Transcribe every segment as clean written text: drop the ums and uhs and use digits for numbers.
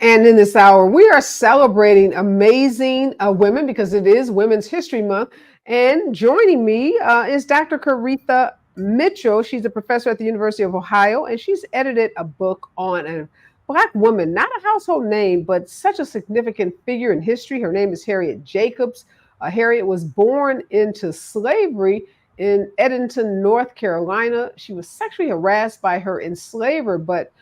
And in this hour, we are celebrating amazing women because it is Women's History Month. And joining me is Dr. Koritha Mitchell. She's a professor at the University of Ohio, and she's edited a book on a Black woman, not a household name, but such a significant figure in history. Her name is Harriet Jacobs. Harriet was born into slavery in Edenton, North Carolina. She was sexually harassed by her enslaver, but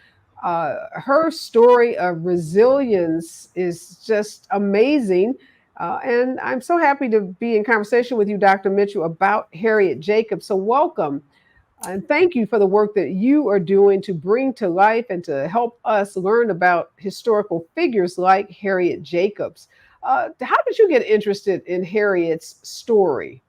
her story of resilience is just amazing. And I'm so happy to be in conversation with you, Dr. Mitchell, about Harriet Jacobs. So, welcome. And thank you for the work that you are doing to bring to life and to help us learn about historical figures like Harriet Jacobs. How did you get interested in Harriet's story?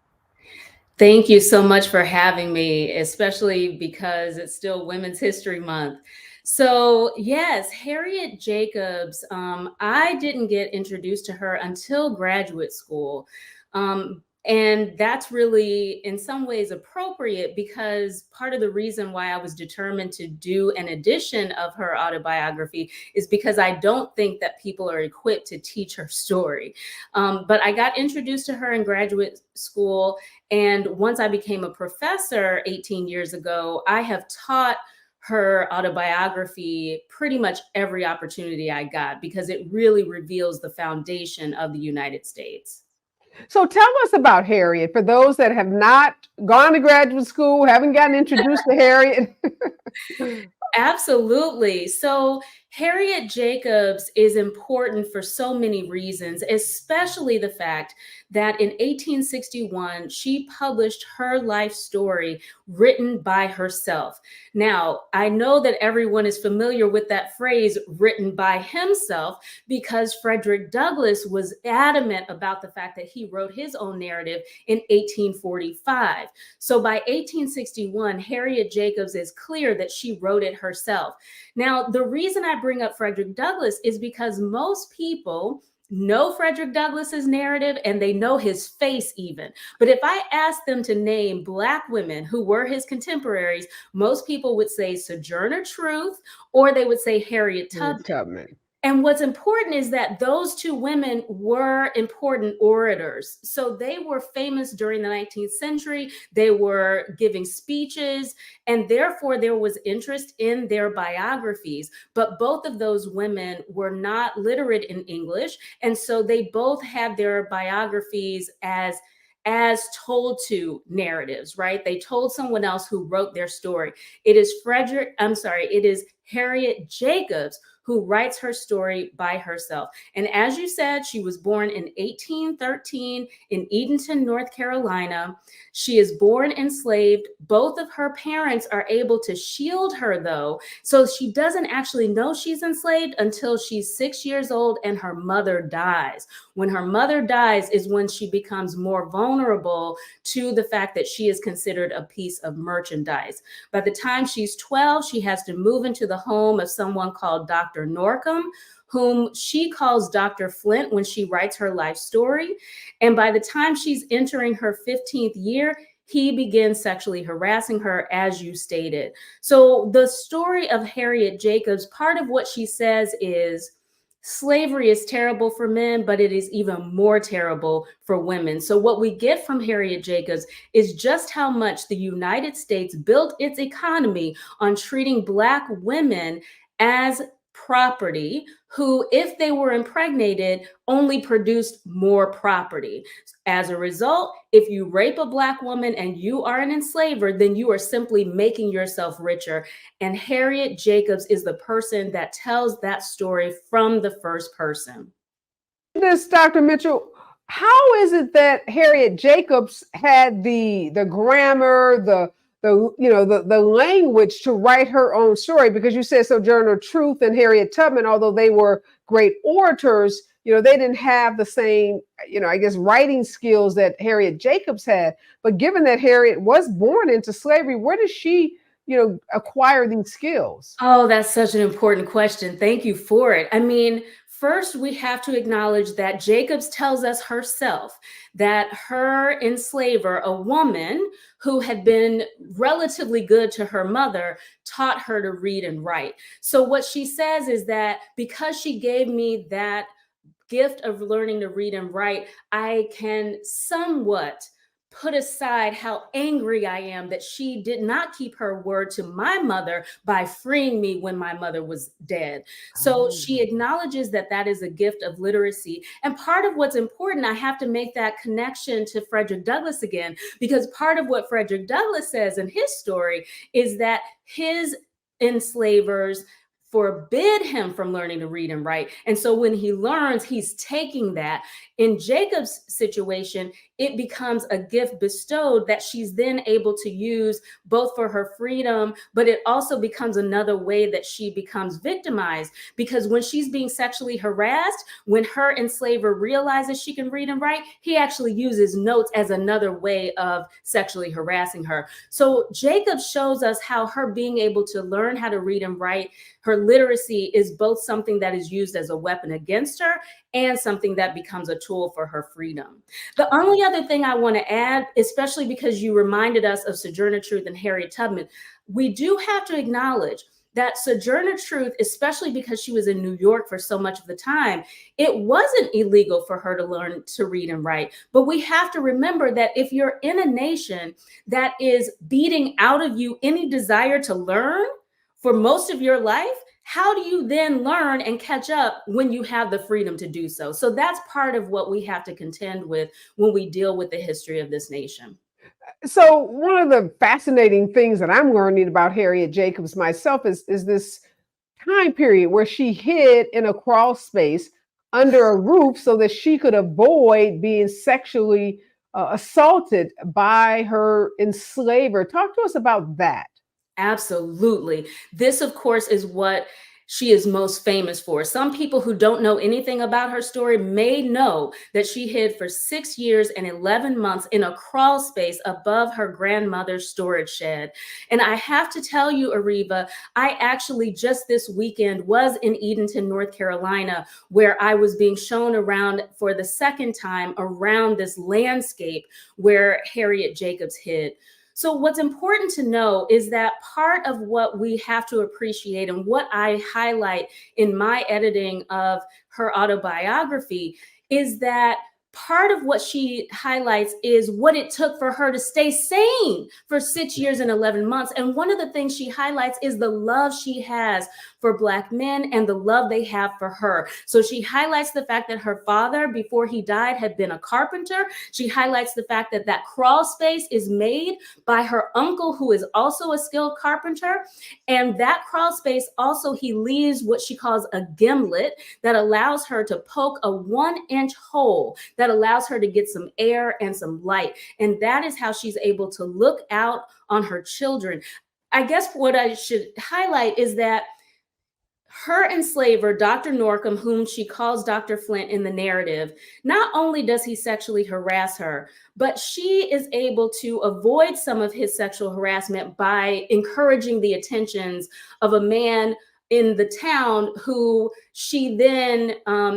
Thank you so much for having me, especially because it's still Women's History Month. So, yes, Harriet Jacobs, I didn't get introduced to her until graduate school. And that's really, in some ways, appropriate because part of the reason why I was determined to do an edition of her autobiography is because I don't think that people are equipped to teach her story. But I got introduced to her in graduate school. And once I became a professor 18 years ago, I have taught her autobiography pretty much every opportunity I got because it really reveals the foundation of the United States. So tell us about Harriet for those that have not gone to graduate school, haven't gotten introduced to Harriet. Absolutely. So Harriet Jacobs is important for so many reasons, especially the fact that in 1861, she published her life story written by herself. Now, I know that everyone is familiar with that phrase, written by himself, because Frederick Douglass was adamant about the fact that he wrote his own narrative in 1845. So by 1861, Harriet Jacobs is clear that she wrote it herself. Now, the reason I bring up Frederick Douglass is because most people know Frederick Douglass's narrative and they know his face even. But if I asked them to name Black women who were his contemporaries, most people would say Sojourner Truth or they would say Harriet Tubman. And what's important is that those two women were important orators. So they were famous during the 19th century. They were giving speeches, and therefore there was interest in their biographies. But both of those women were not literate in English. And so they both had their biographies as told to narratives, right? They told someone else who wrote their story. It is Harriet Jacobs who writes her story by herself. And as you said, she was born in 1813 in Edenton, North Carolina. She is born enslaved. Both of her parents are able to shield her, though. So she doesn't actually know she's enslaved until she's 6 years old and her mother dies. When her mother dies is when she becomes more vulnerable to the fact that she is considered a piece of merchandise. By the time she's 12, she has to move into the home of someone called Dr. Norcom, whom she calls Dr. Flint when she writes her life story. And by the time she's entering her 15th year, he begins sexually harassing her, as you stated. So the story of Harriet Jacobs, part of what she says is, slavery is terrible for men, but it is even more terrible for women. So what we get from Harriet Jacobs is just how much the United States built its economy on treating Black women as property who, if they were impregnated, only produced more property. As a result, if you rape a Black woman and you are an enslaver, then you are simply making yourself richer. And Harriet Jacobs is the person that tells that story from the first person. This, Dr. Mitchell, how is it that Harriet Jacobs had the grammar, the language to write her own story? Because you said Sojourner Truth and Harriet Tubman, although they were great orators, they didn't have the same, I guess, writing skills that Harriet Jacobs had. But given that Harriet was born into slavery, where does she, acquire these skills? Oh, that's such an important question. Thank you for it. I mean, First, we have to acknowledge that Jacobs tells us herself that her enslaver, a woman who had been relatively good to her mother, taught her to read and write. So what she says is that because she gave me that gift of learning to read and write, I can somewhat put aside how angry I am that she did not keep her word to my mother by freeing me when my mother was dead. So she acknowledges that that is a gift of literacy. And part of what's important, I have to make that connection to Frederick Douglass again, because part of what Frederick Douglass says in his story is that his enslavers forbid him from learning to read and write. And so when he learns, he's taking that. In Jacob's situation, it becomes a gift bestowed that she's then able to use both for her freedom, but it also becomes another way that she becomes victimized, because when she's being sexually harassed, when her enslaver realizes she can read and write, he actually uses notes as another way of sexually harassing her. So Jacob shows us how her being able to learn how to read and write, her literacy, is both something that is used as a weapon against her and something that becomes a tool for her freedom. The only other thing I want to add, especially because you reminded us of Sojourner Truth and Harriet Tubman, we do have to acknowledge that Sojourner Truth, especially because she was in New York for so much of the time, it wasn't illegal for her to learn to read and write. But we have to remember that if you're in a nation that is beating out of you any desire to learn for most of your life, how do you then learn and catch up when you have the freedom to do so? So that's part of what we have to contend with when we deal with the history of this nation. So one of the fascinating things that I'm learning about Harriet Jacobs myself is this time period where she hid in a crawl space under a roof so that she could avoid being sexually assaulted by her enslaver. Talk to us about that. Absolutely. This, of course, is what she is most famous for. Some people who don't know anything about her story may know that she hid for 6 years and 11 months in a crawl space above her grandmother's storage shed. And I have to tell you, Areva, I actually just this weekend was in Edenton, North Carolina, where I was being shown around for the second time around this landscape where Harriet Jacobs hid. So what's important to know is that part of what we have to appreciate and what I highlight in my editing of her autobiography is that part of what she highlights is what it took for her to stay sane for 6 years and 11 months. And one of the things she highlights is the love she has for Black men and the love they have for her. So she highlights the fact that her father, before he died, had been a carpenter. She highlights the fact that that crawl space is made by her uncle, who is also a skilled carpenter. And that crawl space also, he leaves what she calls a gimlet that allows her to poke a 1-inch hole that allows her to get some air and some light. And that is how she's able to look out on her children. I guess what I should highlight is that her enslaver, Dr. Norcom, whom she calls Dr. Flint in the narrative, not only does he sexually harass her, but she is able to avoid some of his sexual harassment by encouraging the attentions of a man in the town who she then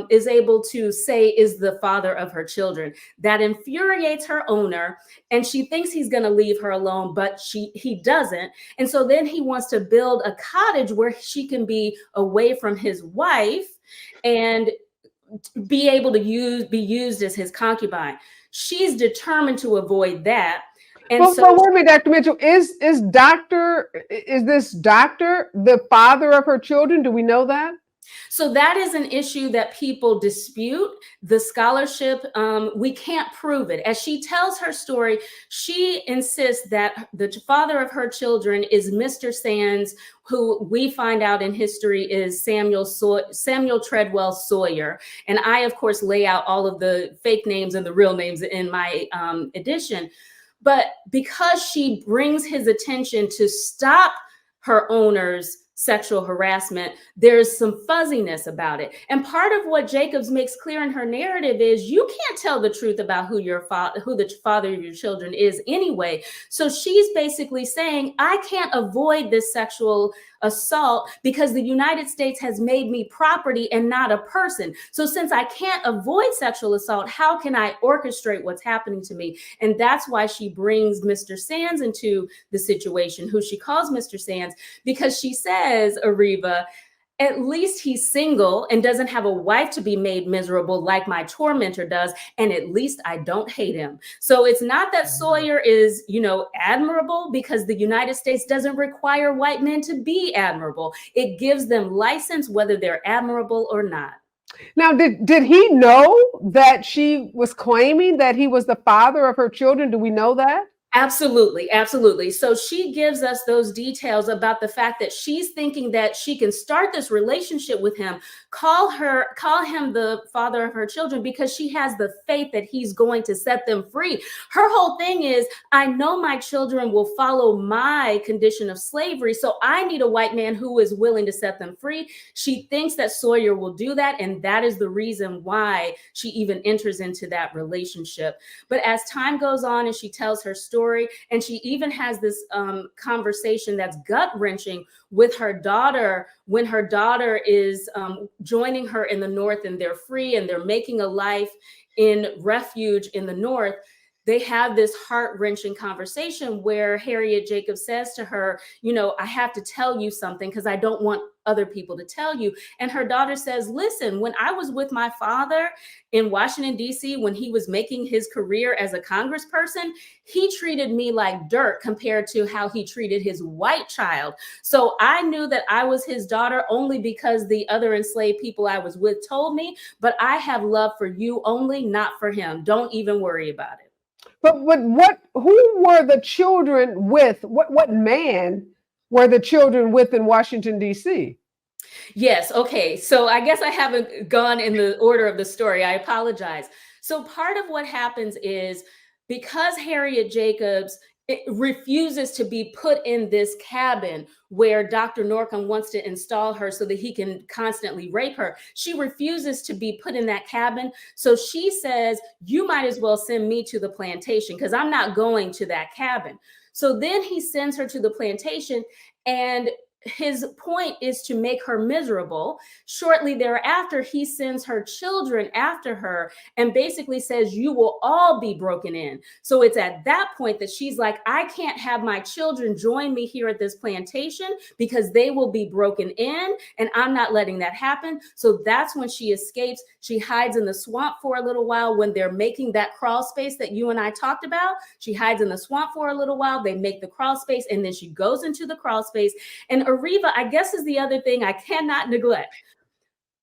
is able to say is the father of her children. That infuriates her owner, and she thinks he's going to leave her alone, but he doesn't. And so then he wants to build a cottage where she can be away from his wife and be able to be used as his concubine. She's determined to avoid that. And But wait a minute, Dr. Mitchell, is this doctor the father of her children? Do we know that? So that is an issue that people dispute. The scholarship, we can't prove it. As she tells her story, she insists that the father of her children is Mr. Sands, who we find out in history is Samuel Treadwell Sawyer. And I, of course, lay out all of the fake names and the real names in my edition. But because she brings his attention to stop her owner's sexual harassment, there's some fuzziness about it. And part of what Jacobs makes clear in her narrative is you can't tell the truth about who the father of your children is anyway. So she's basically saying, I can't avoid this sexual assault because the United States has made me property and not a person. So since I can't avoid sexual assault, how can I orchestrate what's happening to me? And that's why she brings Mr. Sands into the situation, who she calls Mr. Sands, because she says, Areva, at least he's single and doesn't have a wife to be made miserable like my tormentor does. And at least I don't hate him. So it's not that Sawyer is, admirable, because the United States doesn't require white men to be admirable. It gives them license whether they're admirable or not. Now, did he know that she was claiming that he was the father of her children? Do we know that? Absolutely, absolutely. So she gives us those details about the fact that she's thinking that she can start this relationship with him, call him the father of her children, because she has the faith that he's going to set them free. Her whole thing is, I know my children will follow my condition of slavery, so I need a white man who is willing to set them free. She thinks that Sawyer will do that, and that is the reason why she even enters into that relationship. But as time goes on and she tells her story, and she even has this conversation that's gut-wrenching with her daughter, when her daughter is joining her in the North, and they're free and they're making a life in refuge in the North. They have this heart-wrenching conversation where Harriet Jacobs says to her, I have to tell you something because I don't want other people to tell you. And her daughter says, listen, when I was with my father in Washington, D.C., when he was making his career as a congressperson, he treated me like dirt compared to how he treated his white child. So I knew that I was his daughter only because the other enslaved people I was with told me, but I have love for you only, not for him. Don't even worry about it. But who were the children with? What man were the children with in Washington, D.C.? Yes. Okay. So I guess I haven't gone in the order of the story. I apologize. So part of what happens is, because Harriet Jacobs refuses to be put in this cabin where Dr. Norcom wants to install her so that he can constantly rape her. She refuses to be put in that cabin. So she says, you might as well send me to the plantation because I'm not going to that cabin. So then he sends her to the plantation, and his point is to make her miserable. Shortly thereafter, he sends her children after her and basically says, you will all be broken in. So it's at that point that she's like, I can't have my children join me here at this plantation because they will be broken in, and I'm not letting that happen. So that's when she escapes. She hides in the swamp for a little while when they're making that crawl space that you and I talked about. She hides in the swamp for a little while. They make the crawl space, and then she goes into the crawl space. And Areva, I guess, is the other thing I cannot neglect.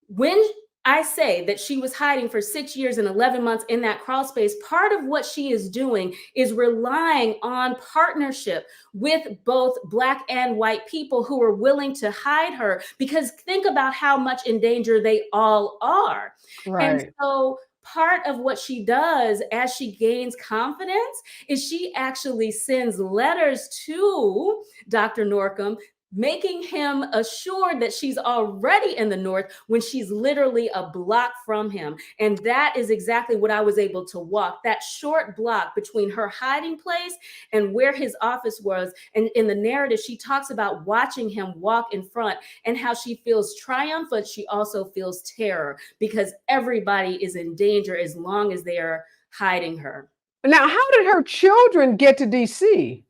When I say that she was hiding for 6 years and 11 months in that crawl space, part of what she is doing is relying on partnership with both Black and white people who are willing to hide her, because think about how much in danger they all are. Right. And so part of what she does as she gains confidence is she actually sends letters to Dr. Norcom, making him assured that she's already in the North when she's literally a block from him. And that is exactly what I was able to walk, that short block between her hiding place and where his office was. And in the narrative, she talks about watching him walk in front and how she feels triumph, but she also feels terror because everybody is in danger as long as they are hiding her. Now, how did her children get to D.C.?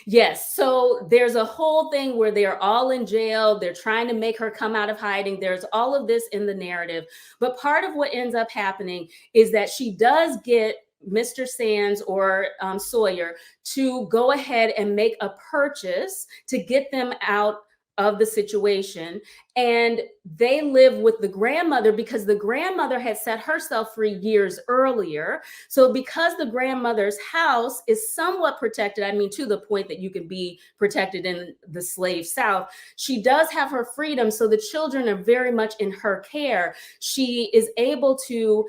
Yes. So there's a whole thing where they're all in jail. They're trying to make her come out of hiding. There's all of this in the narrative. But part of what ends up happening is that she does get Mr. Sands or Sawyer to go ahead and make a purchase to get them out of the situation. And they live with the grandmother because the grandmother had set herself free years earlier. So because the grandmother's house is somewhat protected, I mean, to the point that you can be protected in the slave South, she does have her freedom. So the children are very much in her care. She is able to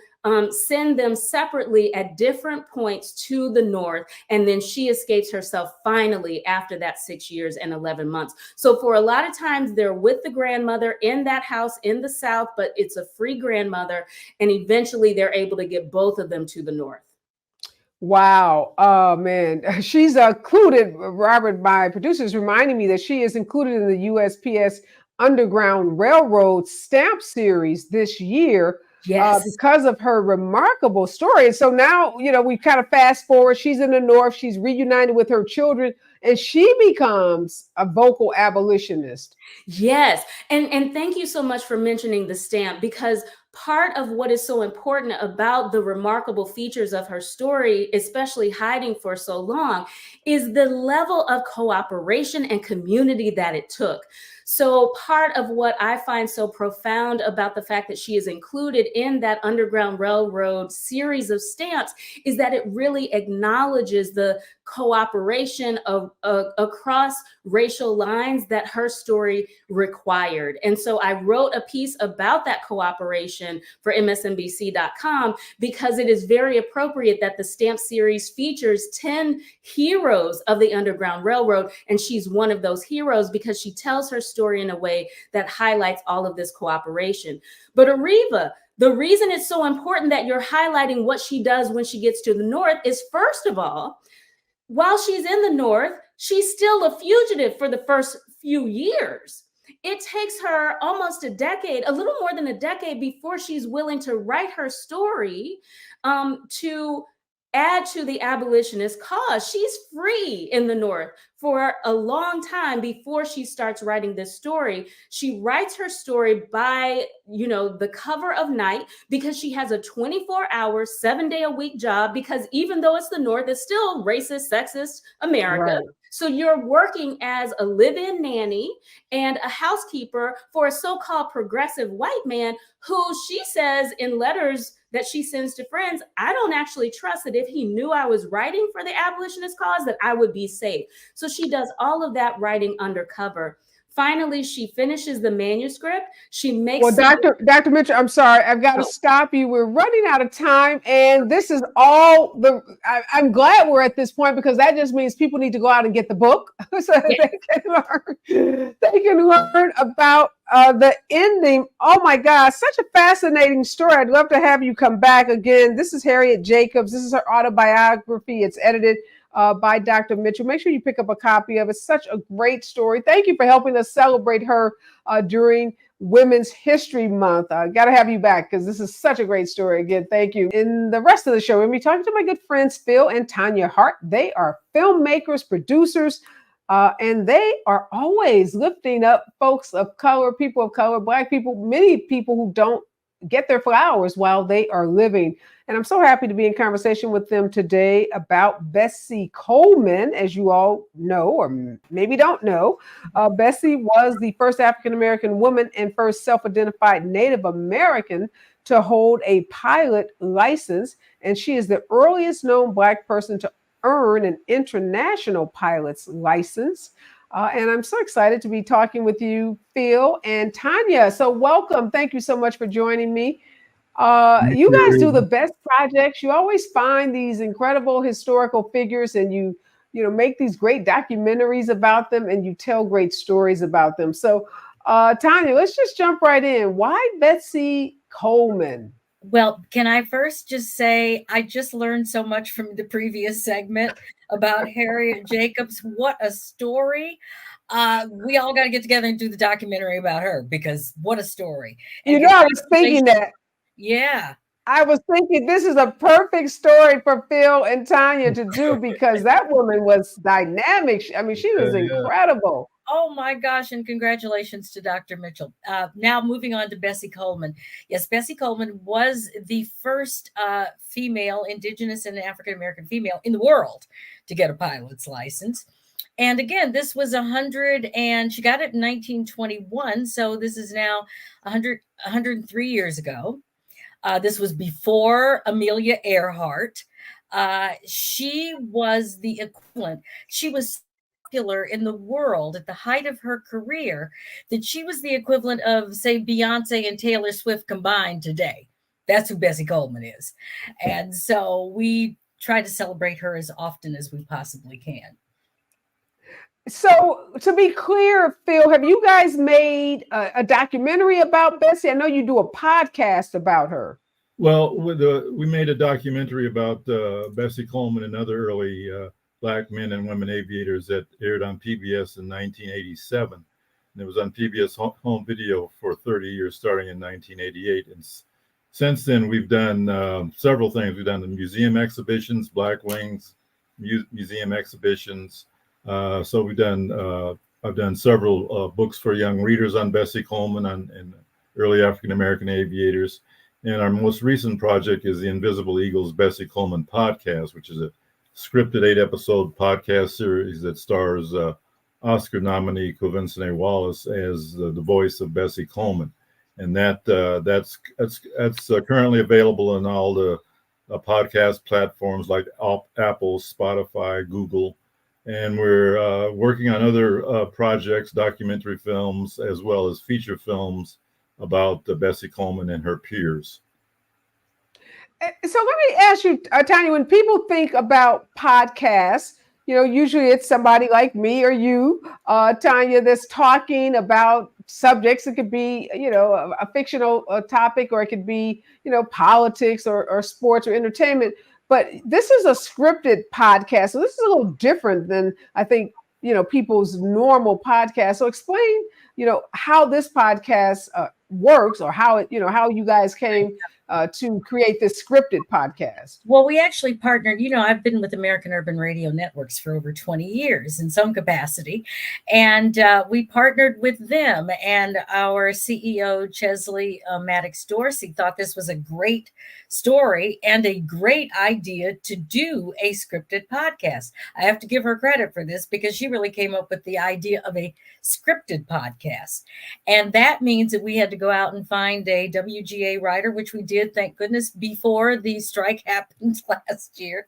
send them separately at different points to the North. And then she escapes herself finally after that 6 years and 11 months. So for a lot of times they're with the grandmother in that house in the South, but it's a free grandmother. And eventually they're able to get both of them to the North. Wow. Oh man. She's included, Robert, my producer is reminding me that she is included in the USPS Underground Railroad stamp series this year. Yes. Because of her remarkable story. And so now, we kind of fast forward. She's in the North, she's reunited with her children, and she becomes a vocal abolitionist. Yes. And thank you so much for mentioning the stamp, because part of what is so important about the remarkable features of her story, especially hiding for so long, is the level of cooperation and community that it took. So part of what I find so profound about the fact that she is included in that Underground Railroad series of stamps is that it really acknowledges the cooperation of across racial lines that her story required. And so I wrote a piece about that cooperation for MSNBC.com because it is very appropriate that the stamp series features 10 heroes of the Underground Railroad. And she's one of those heroes because she tells her story in a way that highlights all of this cooperation. But Areva, the reason it's so important that you're highlighting what she does when she gets to the North is, first of all, while she's in the North, she's still a fugitive for the first few years. It takes her almost a decade, a little more than a decade, before she's willing to write her story to add to the abolitionist cause. She's free in the North for a long time before she starts writing this story. She writes her story by, the cover of night because she has a 24-hour, 7-day-a-week job, because even though it's the North, it's still racist, sexist America. Right. So you're working as a live-in nanny and a housekeeper for a so-called progressive white man who she says in letters that she sends to friends, I don't actually trust that if he knew I was writing for the abolitionist cause, that I would be safe. So she does all of that writing undercover. Finally, she finishes the manuscript. She makes— Well, Dr. Mitchell, I'm sorry, I've got to stop you. We're running out of time, and this is all I'm glad we're at this point, because that just means people need to go out and get the book so that they can learn about the ending. Oh my gosh, such a fascinating story. I'd love to have you come back again. This is Harriet Jacobs. This is her autobiography. It's edited by Dr. Mitchell. Make sure you pick up a copy of it. Such a great story. Thank you for helping us celebrate her during Women's History Month. Got to have you back because this is such a great story. Again, thank you. In the rest of the show, we're going to be talking to my good friends, Phil and Tanya Hart. They are filmmakers, producers, and they are always lifting up folks of color, people of color, Black people, many people who don't get their flowers while they are living. And I'm so happy to be in conversation with them today about Bessie Coleman. As you all know, or maybe don't know, Bessie was the first African-American woman and first self-identified Native American to hold a pilot license. And she is the earliest known Black person to earn an international pilot's license. And I'm so excited to be talking with you, Phil and Tanya. So welcome. Thank you so much for joining me. You guys do the best projects. You always find these incredible historical figures, and you make these great documentaries about them, and you tell great stories about them. So Tanya, let's just jump right in. Why Bessie Coleman? Well, can I first just say I just learned so much from the previous segment about Harriet Jacobs. What a story. We all got to get together and do the documentary about her, because what a story. And I was thinking that. Yeah. I was thinking this is a perfect story for Phil and Tanya to do, because that woman was dynamic. I mean, she was incredible. Oh my gosh, and congratulations to Dr. Mitchell. Now moving on to Bessie Coleman. Yes, Bessie Coleman was the first female, Indigenous and African-American female in the world to get a pilot's license. And again, this was 100, and she got it in 1921. So this is now 103 years ago. This was before Amelia Earhart. She was the equivalent. She was popular in the world at the height of her career that she was the equivalent of, say, Beyonce and Taylor Swift combined today. That's who Bessie Coleman is. And so we try to celebrate her as often as we possibly can. So to be clear, Phil, have you guys made a documentary about Bessie? I know you do a podcast about her. Well, we made a documentary about Bessie Coleman and other early Black men and women aviators that aired on PBS in 1987. And it was on PBS home video for 30 years, starting in 1988. And since then, we've done several things. We've done the museum exhibitions, Black Wings museum exhibitions. So I've done several books for young readers on Bessie Coleman and early African-American aviators. And our most recent project is the Invisible Eagles Bessie Coleman podcast, which is a scripted 8-episode podcast series that stars Oscar nominee Koritha Wallace as the voice of Bessie Coleman. And that's currently available on all the podcast platforms like Apple, Spotify, Google. And we're working on other projects, documentary films, as well as feature films about Bessie Coleman and her peers. So let me ask you, Tanya, when people think about podcasts, usually it's somebody like me or you, Tanya, that's talking about subjects. It could be, a fictional topic, or it could be, politics or sports or entertainment. But this is a scripted podcast. So this is a little different than, I think, people's normal podcast. So explain, how this podcast works, or how how you guys came to create this scripted podcast. Well, we actually partnered. I've been with American Urban Radio Networks for over 20 years in some capacity. And we partnered with them. And our CEO, Chesley Maddox Dorsey, thought this was a great story and a great idea to do a scripted podcast. I have to give her credit for this, because she really came up with the idea of a scripted podcast. And that means that we had to go out and find a WGA writer, which we did, thank goodness, before the strike happened last year.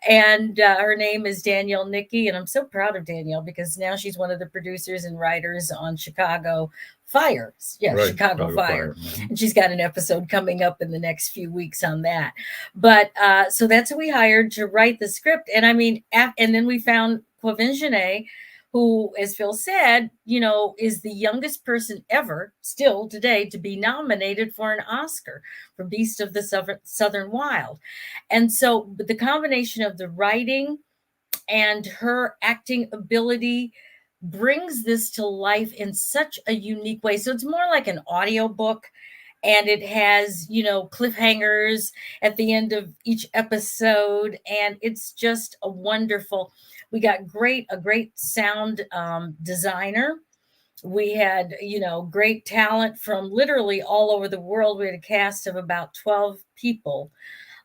And her name is Danielle Nicky. And I'm so proud of Danielle, because now she's one of the producers and writers on Chicago Fire. Yeah, right. Chicago Fire. Mm-hmm. And she's got an episode coming up in the next few weeks on that. But so that's who we hired to write the script. And I mean, and then we found Koleman, who, as Phil said, is the youngest person ever still today to be nominated for an Oscar for Beast of the Southern Wild. And so the combination of the writing and her acting ability brings this to life in such a unique way. So it's more like an audiobook, and it has, cliffhangers at the end of each episode. And it's just a wonderful. We got a great sound designer. We had, great talent from literally all over the world. We had a cast of about 12 people.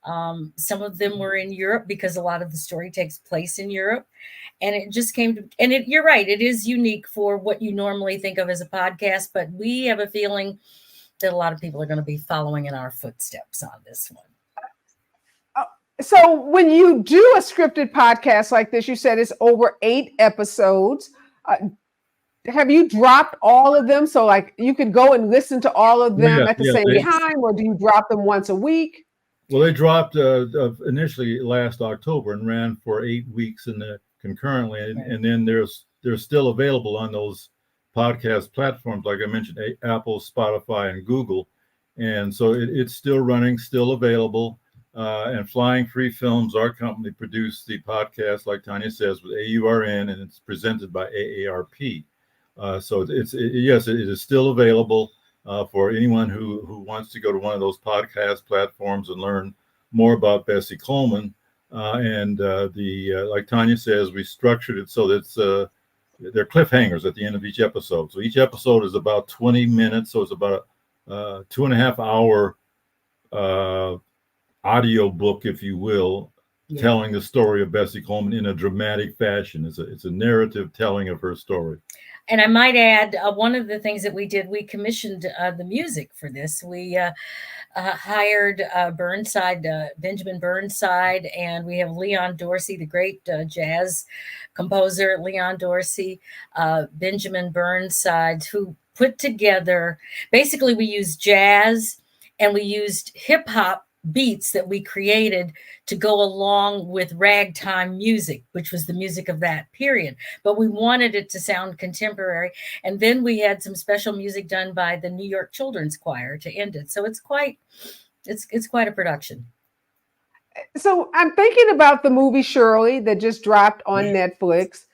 Some of them were in Europe, because a lot of the story takes place in Europe. And it just came to, and you're right, it is unique for what you normally think of as a podcast, but we have a feeling that a lot of people are going to be following in our footsteps on this one. So when you do a scripted podcast like this, you said it's over 8 episodes. Have you dropped all of them? So like you could go and listen to all of them at the same time, or do you drop them once a week? Well, they dropped initially last October and ran for 8 weeks concurrently. And then they're still available on those podcast platforms, like I mentioned, Apple, Spotify, and Google. And so it's still running, still available. And Flying Free Films, our company, produced the podcast, like Tanya says, with AURN, and it's presented by AARP. So it is still available for anyone who wants to go to one of those podcast platforms and learn more about Bessie Coleman. Like Tanya says, we structured it so that there are cliffhangers at the end of each episode. So each episode is about 20 minutes. So it's about a 2.5 hour audio book, if you will, telling the story of Bessie Coleman in a dramatic fashion. It's a narrative telling of her story. And I might add, one of the things that we did, we commissioned the music for this. We hired Burnside, Benjamin Burnside, and we have Leon Dorsey, the great jazz composer, Leon Dorsey, Benjamin Burnside, who put together, basically we used jazz and we used hip hop beats that we created to go along with ragtime music, which was the music of that period. But we wanted it to sound contemporary. And then we had some special music done by the New York Children's Choir to end it. So it's quite a production. So I'm thinking about the movie Shirley that just dropped on Netflix.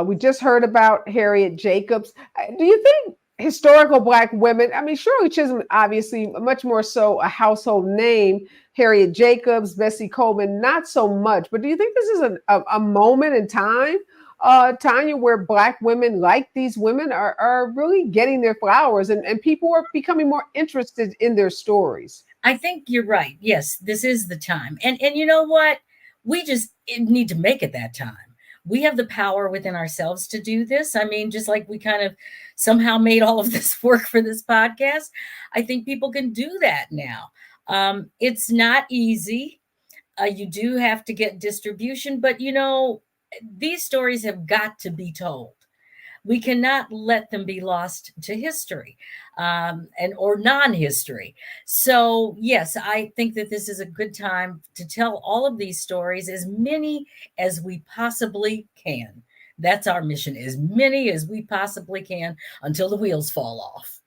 We just heard about Harriet Jacobs. Do you think historical Black women, I mean, Shirley Chisholm, obviously much more so a household name, Harriet Jacobs, Bessie Coleman, not so much, but do you think this is a moment in time, Tanya, where Black women like these women are really getting their flowers and people are becoming more interested in their stories? I think you're right. Yes, this is the time. And you know what? We just need to make it that time. We have the power within ourselves to do this. I mean, just like we kind of somehow made all of this work for this podcast, I think people can do that now. It's not easy. You do have to get distribution, but you know, these stories have got to be told. We cannot let them be lost to history or non-history. So yes, I think that this is a good time to tell all of these stories, as many as we possibly can. That's our mission, as many as we possibly can until the wheels fall off.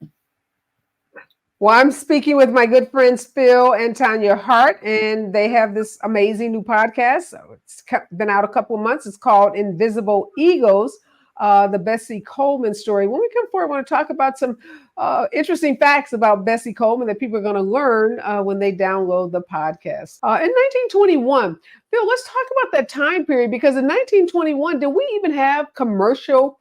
Well, I'm speaking with my good friends Phil and Tanya Hart, and they have this amazing new podcast. So it's been out a couple of months. It's called Invisible Egos. The Bessie Coleman story. When we come forward, I want to talk about some interesting facts about Bessie Coleman that people are going to learn when they download the podcast. In 1921, Phil, let's talk about that time period, because in 1921, did we even have commercial,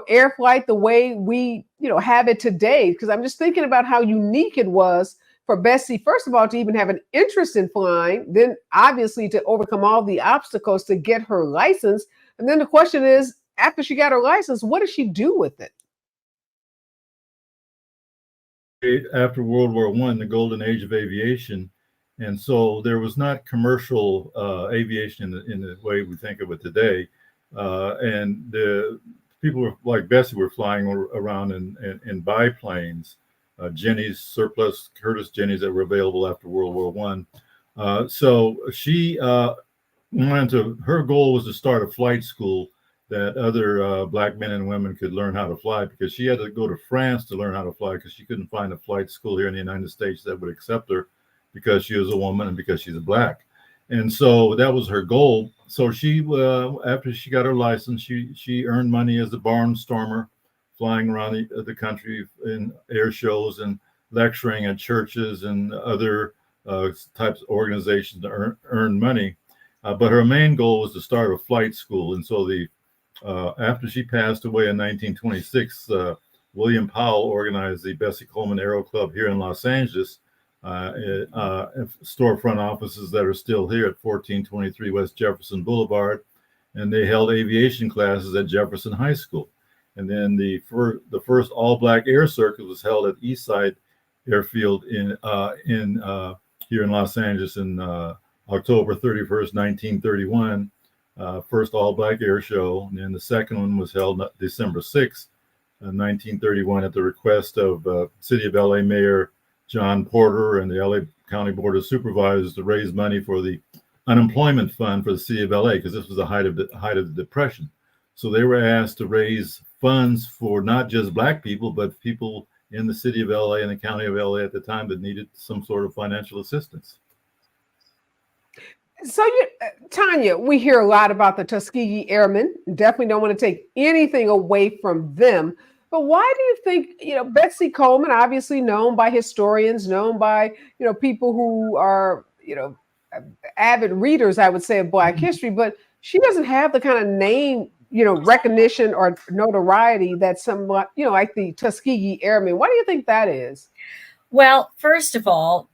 air flight the way we, have it today? Because I'm just thinking about how unique it was for Bessie, first of all, to even have an interest in flying, then obviously to overcome all the obstacles to get her license. And then the question is, after she got her license, what did she do with it? After World War I, the golden age of aviation, and so there was not commercial aviation in the way we think of it today. And the people like Bessie were flying around in biplanes, Jennies, surplus Curtiss Jennies that were available after World War I. So she her goal was to start a flight school that other Black men and women could learn how to fly, because she had to go to France to learn how to fly because she couldn't find a flight school here in the United States that would accept her because she was a woman and because she's a Black. And so that was her goal. So she, after she got her license, she earned money as a barnstormer, flying around the country in air shows and lecturing at churches and other types of organizations to earn money. But her main goal was to start a flight school. And so after she passed away in 1926, William Powell organized the Bessie Coleman Aero Club here in Los Angeles, storefront offices that are still here at 1423 West Jefferson Boulevard. And they held aviation classes at Jefferson High School. And then the first all-Black air circuit was held at Eastside Airfield here in Los Angeles in October 31st, 1931. First all-Black air show, and then the second one was held December 6th, 1931, at the request of City of LA Mayor John Porter and the LA County Board of Supervisors to raise money for the unemployment fund for the City of LA, because this was the height of the Depression. So they were asked to raise funds for not just Black people, but people in the City of LA and the County of LA at the time that needed some sort of financial assistance. So, Tanya, we hear a lot about the Tuskegee Airmen. Definitely don't want to take anything away from them. But why do you think, Bessie Coleman, obviously known by historians, known by, people who are, avid readers, I would say, of Black history, but she doesn't have the kind of name, recognition or notoriety that some, like the Tuskegee Airmen. Why do you think that is? Well, first of all,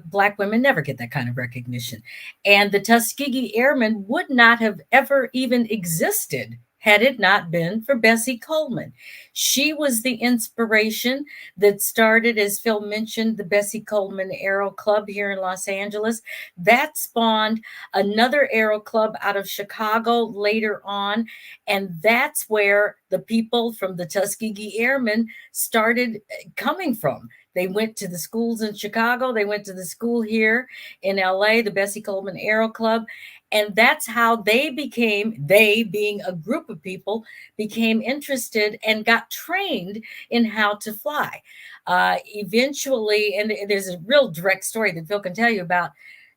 Black women never get that kind of recognition. And the Tuskegee Airmen would not have ever even existed had it not been for Bessie Coleman. She was the inspiration that started, as Phil mentioned, the Bessie Coleman Aero Club here in Los Angeles. That spawned another aero club out of Chicago later on. And that's where the people from the Tuskegee Airmen started coming from. They went to the schools in Chicago. They went to the school here in LA, the Bessie Coleman Aero Club. And that's how they being a group of people, became interested and got trained in how to fly. Eventually, and there's a real direct story that Phil can tell you about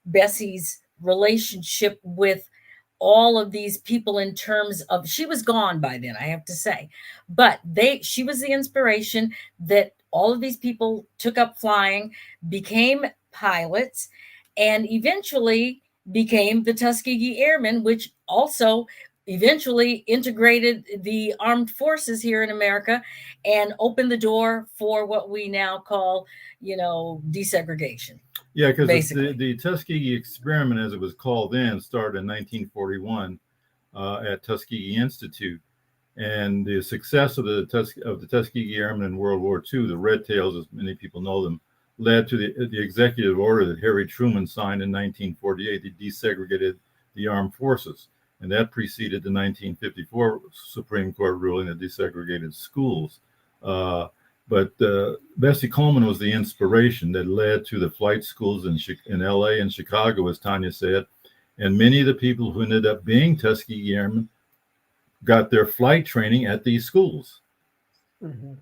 Bessie's relationship with all of these people in terms of, she was gone by then, I have to say, but she was the inspiration that all of these people took up flying, became pilots, and eventually became the Tuskegee Airmen, which also eventually integrated the armed forces here in America and opened the door for what we now call, desegregation. Yeah, because the Tuskegee experiment, as it was called then, started in 1941 at Tuskegee Institute. And the success of the Tuskegee Airmen in World War II, the Red Tails, as many people know them, led to the executive order that Harry Truman signed in 1948 that desegregated the armed forces. And that preceded the 1954 Supreme Court ruling that desegregated schools. But Bessie Coleman was the inspiration that led to the flight schools in LA and Chicago, as Tanya said. And many of the people who ended up being Tuskegee Airmen got their flight training at these schools. Mm-hmm.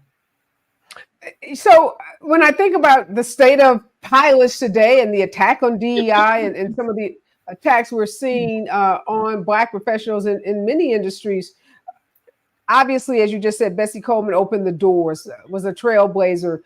So when I think about the state of pilots today and the attack on DEI and some of the attacks we're seeing on Black professionals in many industries, obviously, as you just said, Bessie Coleman opened the doors, was a trailblazer,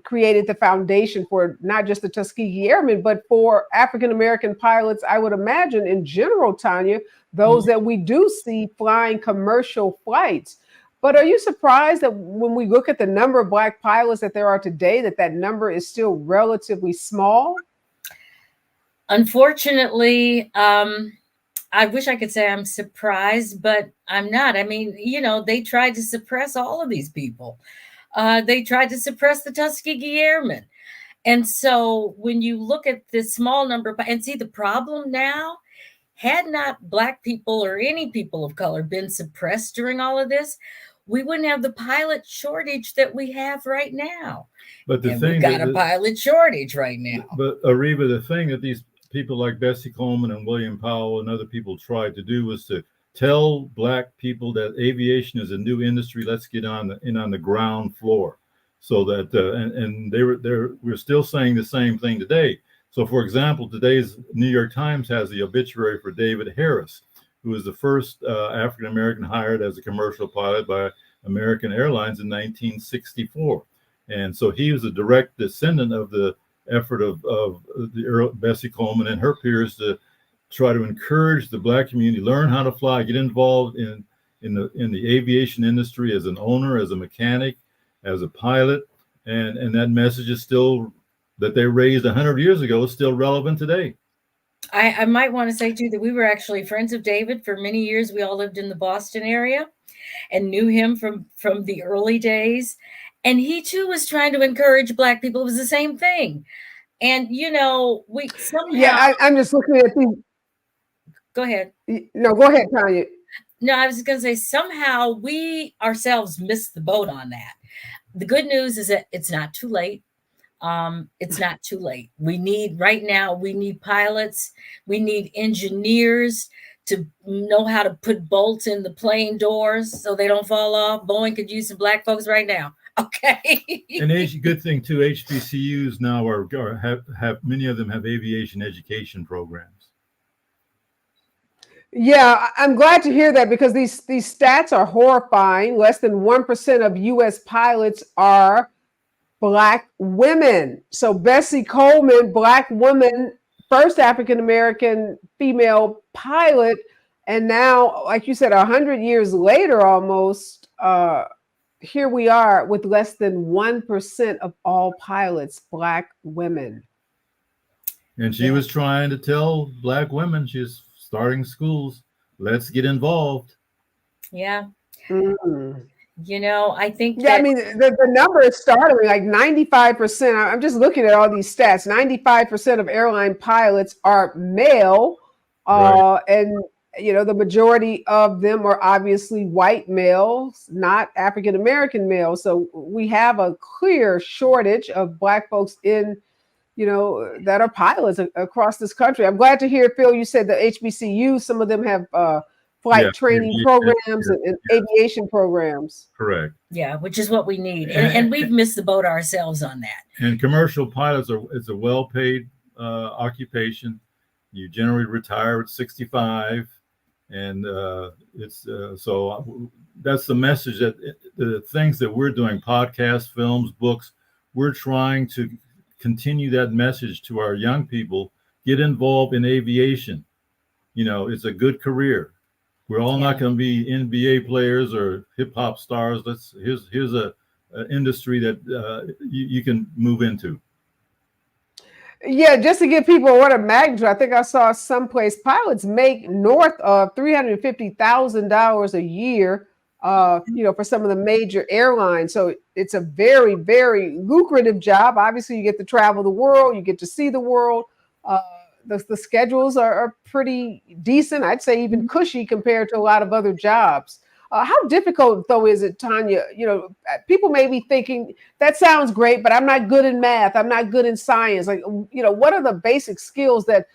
created the foundation for not just the Tuskegee Airmen, but for African-American pilots, I would imagine in general, Tanya, those that we do see flying commercial flights. But are you surprised that when we look at the number of Black pilots that there are today, that number is still relatively small? Unfortunately, I wish I could say I'm surprised, but I'm not. I mean, they tried to suppress all of these people. They tried to suppress the Tuskegee Airmen. And so when you look at this small number, and see the problem now, had not Black people or any people of color been suppressed during all of this, we wouldn't have the pilot shortage that we have right now. But we've got a pilot shortage right now. But Areva, the thing that these people like Bessie Coleman and William Powell and other people tried to do was to tell Black people that aviation is a new industry. Let's get on the ground floor. So that and we're still saying the same thing today. So, for example, today's New York Times has the obituary for David Harris, who was the first African American hired as a commercial pilot by American Airlines in 1964. And so he was a direct descendant of the effort of Bessie Coleman and her peers to try to encourage the Black community, learn how to fly, get involved in the aviation industry as an owner, as a mechanic, as a pilot. And that message is still, that they raised 100 years ago, is still relevant today. I might want to say, too, that we were actually friends of David for many years. We all lived in the Boston area and knew him from the early days. And he, too, was trying to encourage Black people. It was the same thing. And, we somehow... Yeah, I'm just looking at these. Go ahead. No, go ahead, Tanya. No, I was going to say, somehow we ourselves missed the boat on that. The good news is that it's not too late. It's not too late. We need pilots. We need engineers to know how to put bolts in the plane doors so they don't fall off. Boeing could use some Black folks right now. Okay. And good thing too, HBCUs now have many of them have aviation education programs. Yeah, I'm glad to hear that, because these stats are horrifying. Less than 1% of U.S. pilots are Black women. So Bessie Coleman, Black woman, first African-American female pilot. And now, like you said, 100 years later, almost, here we are with less than 1% of all pilots, Black women. And she was trying to tell Black women, she's starting schools, let's get involved. Yeah. Mm. You know, I think I mean, the number is startling, like 95%. I'm just looking at all these stats. 95% of airline pilots are male. Right. And, you know, the majority of them are obviously white males, not African-American males. So we have a clear shortage of Black folks in, you know, that are pilots across this country. I'm glad to hear, Phil, you said the HBCU, some of them have flight training programs and aviation programs. Correct. Yeah, which is what we need. And we've missed the boat ourselves on that. And commercial pilots it's a well-paid occupation. You generally retire at 65. And so that's the message, that the things that we're doing, podcasts, films, books, we're trying to continue that message to our young people. Get involved in aviation. You know, it's a good career. We're all not going to be NBA players or hip hop stars. Here's a industry that you can move into. Yeah, just to give people what a magnitude, I think I saw someplace pilots make north of $350,000 a year, you know, for some of the major airlines. So it's a very, very lucrative job. Obviously, you get to travel the world, you get to see the world. The schedules are pretty decent. I'd say even cushy compared to a lot of other jobs. How difficult, though, is it, Tanya? You know, people may be thinking, that sounds great, but I'm not good in math. I'm not good in science. Like, you know, what are the basic skills that,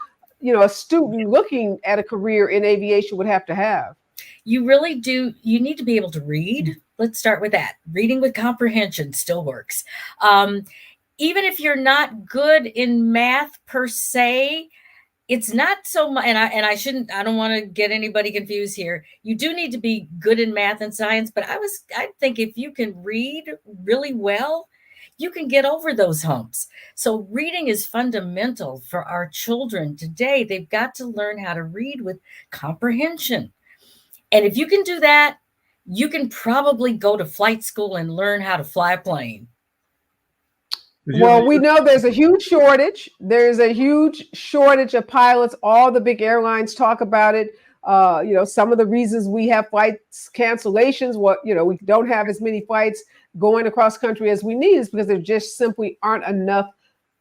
you know, a student looking at a career in aviation would have to have? You really do. You need to be able to read. Let's start with that. Reading with comprehension still works. Even if you're not good in math per se, it's not so much, and I don't want to get anybody confused here. You do need to be good in math and science, but I think if you can read really well, you can get over those humps. So reading is fundamental for our children today. They've got to learn how to read with comprehension. And if you can do that, you can probably go to flight school and learn how to fly a plane. Well, we know there's a huge shortage. There's a huge shortage of pilots. All the big airlines talk about it. You know, some of the reasons we have flights cancellations, we don't have as many flights going across country as we need is because there just simply aren't enough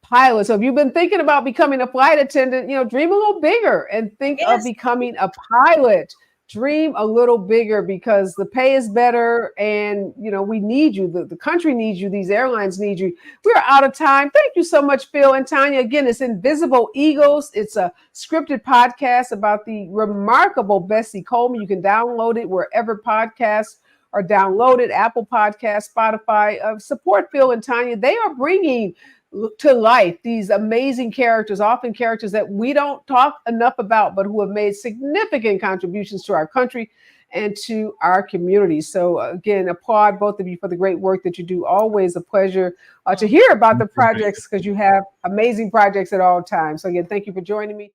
pilots. So if you've been thinking about becoming a flight attendant, you know, dream a little bigger and think of becoming a pilot. Dream a little bigger because the pay is better and, you know, we need you. The country needs you. These airlines need you. We're out of time. Thank you so much, Phil and Tanya. Again, it's Invisible Eagles. It's a scripted podcast about the remarkable Bessie Coleman. You can download it wherever podcasts are downloaded, Apple Podcasts, Spotify. Support Phil and Tanya. They are bringing to life these amazing characters, often characters that we don't talk enough about, but who have made significant contributions to our country and to our community. So again, applaud both of you for the great work that you do. Always a pleasure to hear about the projects because you have amazing projects at all times. So again, thank you for joining me.